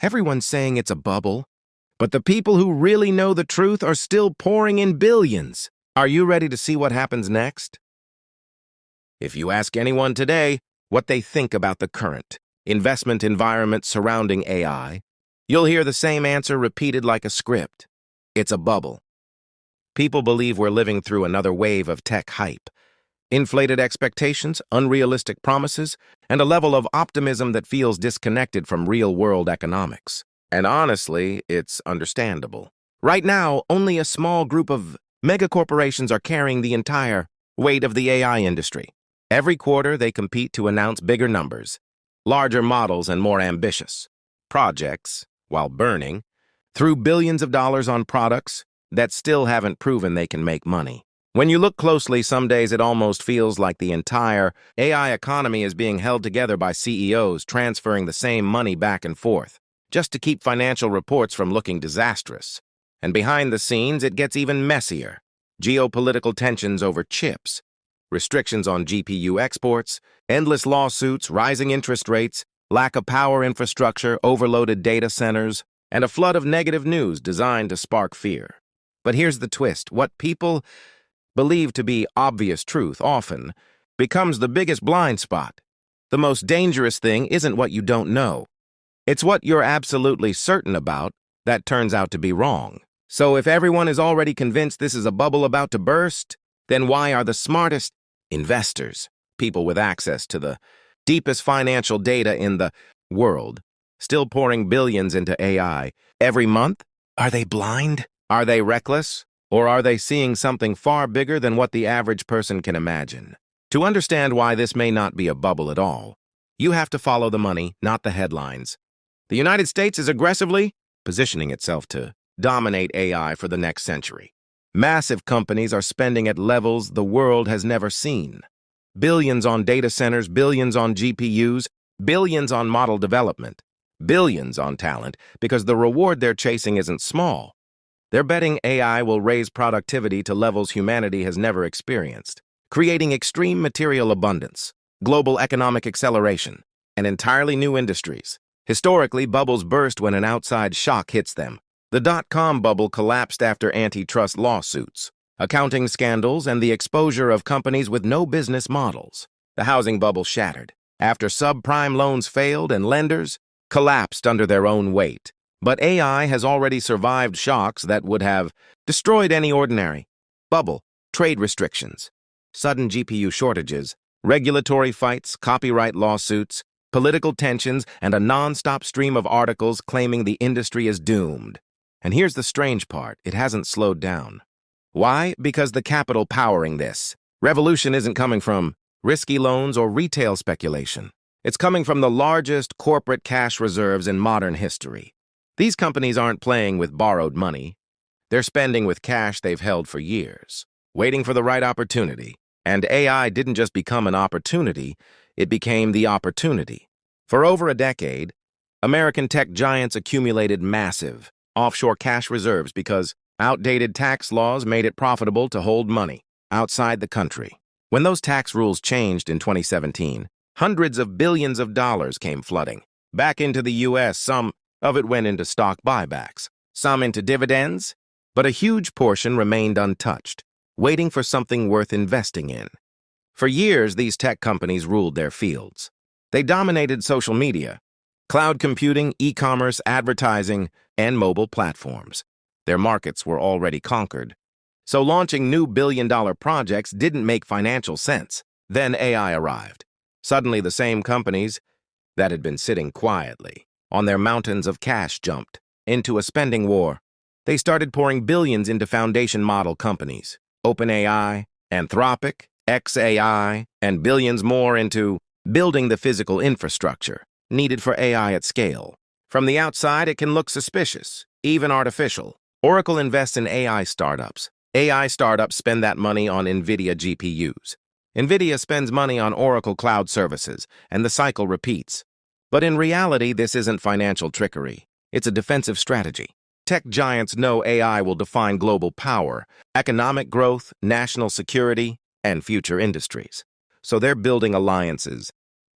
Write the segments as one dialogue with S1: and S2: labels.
S1: Everyone's saying it's a bubble, but the people who really know the truth are still pouring in billions. Are you ready to see what happens next? If you ask anyone today what they think about the current investment environment surrounding AI, you'll hear the same answer repeated like a script. It's a bubble. People believe we're living through another wave of tech hype. Inflated expectations, unrealistic promises, and a level of optimism that feels disconnected from real-world economics. And honestly, it's understandable. Right now, only a small group of megacorporations are carrying the entire weight of the AI industry. Every quarter, they compete to announce bigger numbers, larger models, and more ambitious projects, while burning through billions of dollars on products that still haven't proven they can make money. When you look closely, some days it almost feels like the entire AI economy is being held together by CEOs transferring the same money back and forth, just to keep financial reports from looking disastrous. And behind the scenes, it gets even messier. Geopolitical tensions over chips, restrictions on GPU exports, endless lawsuits, rising interest rates, lack of power infrastructure, overloaded data centers, and a flood of negative news designed to spark fear. But here's the twist. What people believe to be obvious truth often becomes the biggest blind spot. The most dangerous thing isn't what you don't know. It's what you're absolutely certain about that turns out to be wrong. So if everyone is already convinced this is a bubble about to burst, then why are the smartest investors, people with access to the deepest financial data in the world, still pouring billions into AI every month? Are they blind? Are they reckless? Or are they seeing something far bigger than what the average person can imagine? To understand why this may not be a bubble at all, you have to follow the money, not the headlines. The United States is aggressively positioning itself to dominate AI for the next century. Massive companies are spending at levels the world has never seen. Billions on data centers, billions on GPUs, billions on model development, billions on talent, because the reward they're chasing isn't small. They're betting AI will raise productivity to levels humanity has never experienced, creating extreme material abundance, global economic acceleration, and entirely new industries. Historically, bubbles burst when an outside shock hits them. The dot-com bubble collapsed after antitrust lawsuits, accounting scandals, and the exposure of companies with no business models. The housing bubble shattered after subprime loans failed and lenders collapsed under their own weight. But AI has already survived shocks that would have destroyed any ordinary bubble. Trade restrictions, sudden GPU shortages, regulatory fights, copyright lawsuits, political tensions, and a non-stop stream of articles claiming the industry is doomed. And here's the strange part, it hasn't slowed down. Why? Because the capital powering this revolution isn't coming from risky loans or retail speculation. It's coming from the largest corporate cash reserves in modern history. These companies aren't playing with borrowed money. They're spending with cash they've held for years, waiting for the right opportunity. And AI didn't just become an opportunity, it became the opportunity. For over a decade, American tech giants accumulated massive offshore cash reserves because outdated tax laws made it profitable to hold money outside the country. When those tax rules changed in 2017, hundreds of billions of dollars came flooding back into the U.S. Some of it went into stock buybacks, some into dividends, but a huge portion remained untouched, waiting for something worth investing in. For years, these tech companies ruled their fields. They dominated social media, cloud computing, e-commerce, advertising, and mobile platforms. Their markets were already conquered, so launching new billion-dollar projects didn't make financial sense. Then AI arrived. Suddenly, the same companies that had been sitting quietly on their mountains of cash jumped into a spending war. They started pouring billions into foundation model companies, OpenAI, Anthropic, xAI, and billions more into building the physical infrastructure needed for AI at scale. From the outside, it can look suspicious, even artificial. Oracle invests in AI startups. AI startups spend that money on NVIDIA GPUs. NVIDIA spends money on Oracle Cloud Services, and the cycle repeats. But in reality, this isn't financial trickery. It's a defensive strategy. Tech giants know AI will define global power, economic growth, national security, and future industries. So they're building alliances,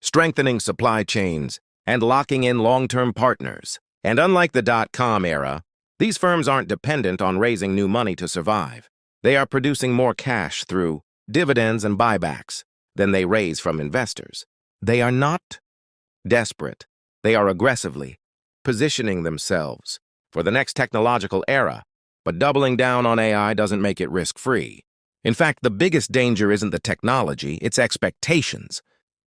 S1: strengthening supply chains, and locking in long-term partners. And unlike the dot-com era, these firms aren't dependent on raising new money to survive. They are producing more cash through dividends and buybacks than they raise from investors. They are not desperate. They are aggressively positioning themselves for the next technological era, but doubling down on AI doesn't make it risk-free. In fact, the biggest danger isn't the technology, it's expectations.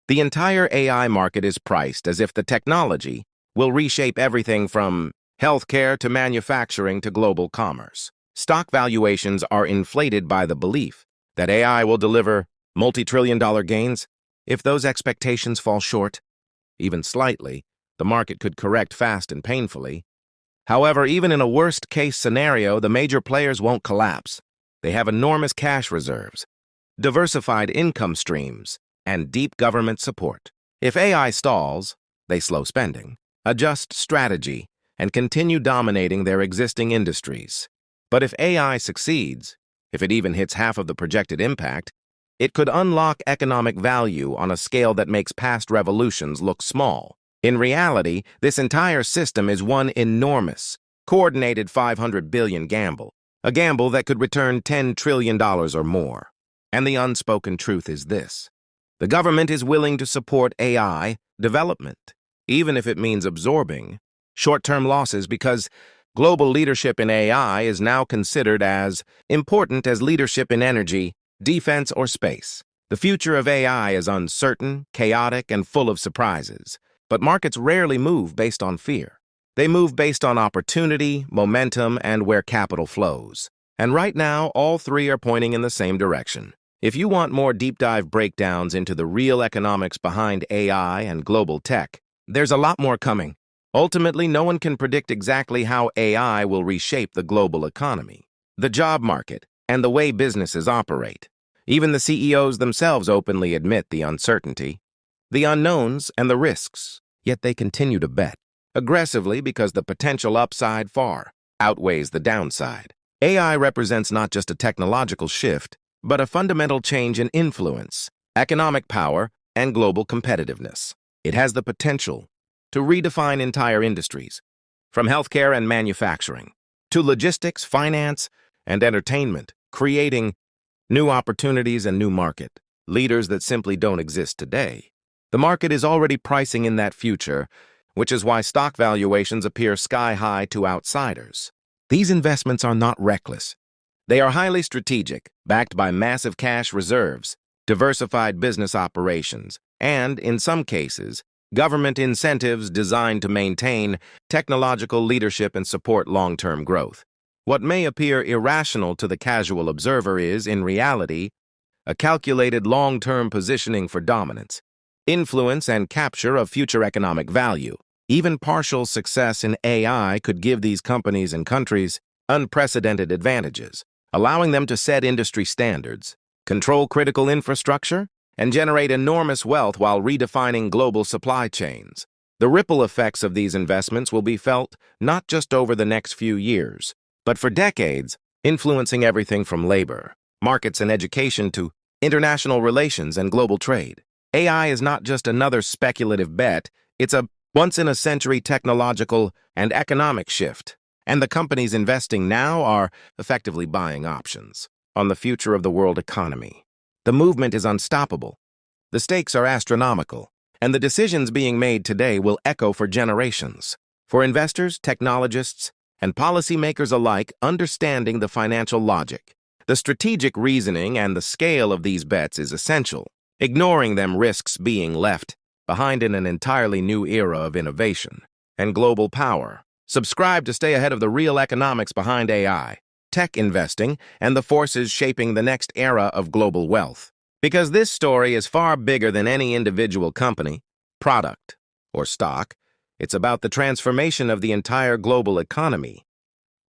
S1: The entire AI market is priced as if the technology will reshape everything from healthcare to manufacturing to global commerce. Stock valuations are inflated by the belief that AI will deliver multi-trillion-dollar gains. If those expectations fall short, even slightly, the market could correct fast and painfully. However, even in a worst-case scenario, the major players won't collapse. They have enormous cash reserves, diversified income streams, and deep government support. If AI stalls, they slow spending, adjust strategy, and continue dominating their existing industries. But if AI succeeds, if it even hits half of the projected impact, it could unlock economic value on a scale that makes past revolutions look small. In reality, this entire system is one enormous, coordinated 500 billion gamble, a gamble that could return $10 trillion or more. And the unspoken truth is this: the government is willing to support AI development, even if it means absorbing short-term losses, because global leadership in AI is now considered as important as leadership in energy, defense, or space. The future of AI is uncertain, chaotic, and full of surprises. But markets rarely move based on fear. They move based on opportunity, momentum, and where capital flows. And right now, all three are pointing in the same direction. If you want more deep-dive breakdowns into the real economics behind AI and global tech, there's a lot more coming. Ultimately, no one can predict exactly how AI will reshape the global economy, the job market, and the way businesses operate. Even the CEOs themselves openly admit the uncertainty, the unknowns, and the risks, yet they continue to bet aggressively because the potential upside far outweighs the downside. AI represents not just a technological shift, but a fundamental change in influence, economic power, and global competitiveness. It has the potential to redefine entire industries, from healthcare and manufacturing to logistics, finance, and entertainment, creating new opportunities and new market leaders that simply don't exist today. The market is already pricing in that future, which is why stock valuations appear sky-high to outsiders. These investments are not reckless. They are highly strategic, backed by massive cash reserves, diversified business operations, and, in some cases, government incentives designed to maintain technological leadership and support long-term growth. What may appear irrational to the casual observer is, in reality, a calculated long-term positioning for dominance, influence, and capture of future economic value. Even partial success in AI could give these companies and countries unprecedented advantages, allowing them to set industry standards, control critical infrastructure, and generate enormous wealth while redefining global supply chains. The ripple effects of these investments will be felt not just over the next few years, but for decades, influencing everything from labor, markets, and education to international relations and global trade. AI is not just another speculative bet, it's a once-in-a-century technological and economic shift. And the companies investing now are effectively buying options on the future of the world economy. The movement is unstoppable. The stakes are astronomical, and the decisions being made today will echo for generations. For investors, technologists, and policymakers alike, understanding the financial logic, the strategic reasoning, and the scale of these bets is essential. Ignoring them risks being left behind in an entirely new era of innovation and global power. Subscribe to stay ahead of the real economics behind AI, tech investing, and the forces shaping the next era of global wealth. Because this story is far bigger than any individual company, product, or stock. It's about the transformation of the entire global economy,